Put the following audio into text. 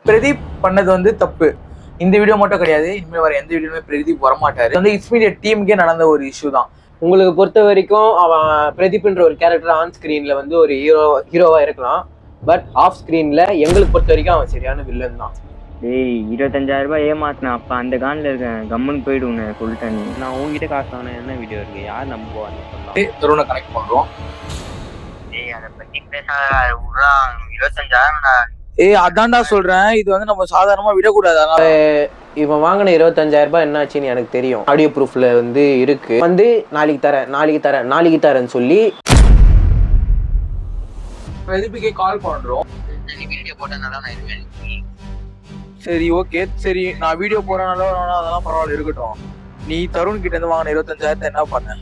பிரதீப் பண்ணது வந்து தப்பு. இந்த வீடியோ மட்டும் கிடையாது, இனிமேல் வர எந்த வீடியோமே பிரதீப் வரமாட்டாரு. வந்து இட்ஸ் மீடியா டீமுக்கே நடந்த ஒரு இஷ்யூ தான். உங்களுக்கு பொறுத்த வரைக்கும் அவன் பிரதீப்ன்ற ஒரு கேரக்டர் ஆன் ஸ்கிரீன்ல வந்து ஒரு ஹீரோவா இருக்கலாம். பட் ஆஃப் ஸ்கிரீன்ல எங்களுக்கு பொறுத்த வரைக்கும் அவன் சரியான வில்லன் தான். டேய் 25,000 ரூபாய் ஏமாத்தினா அப்ப அந்த கான்ல இருக்கேன், கம்முன்னு போயிடுவேன்னு சொல்லிட்டேன். நீ நான் உங்ககிட்ட காசு வாங்கின என்ன வீடியோ இருக்கு, யார் நம்புவான்னு சொல்லலாம். தருணை கனெக்ட் பண்றோம். டேய் அதை பத்தி பேசாத, 25,000 அதான்டா சொல்றேன், இது வந்து நம்ம சாதாரணமா விடக்கூடாது. இவன் வாங்கின 25,000 ரூபாய் என்னாச்சுன்னு எனக்கு தெரியும். ஆடியோ ப்ரூஃப்ல வந்து இருக்கு. வந்து நாளைக்கு தரேன்னு சொல்லி பிரதீப்புக்கே கால் பண்றோம். வீடியோ போட்டனால நான் இருக்கேன். சரி ஓகே, சரி நான் வீடியோ போறனால அதெல்லாம் பரவாயில்ல இருக்கட்டும். நீ தருண் கிட்ட இருந்து வாங்கின 25,000 என்ன பண்ண?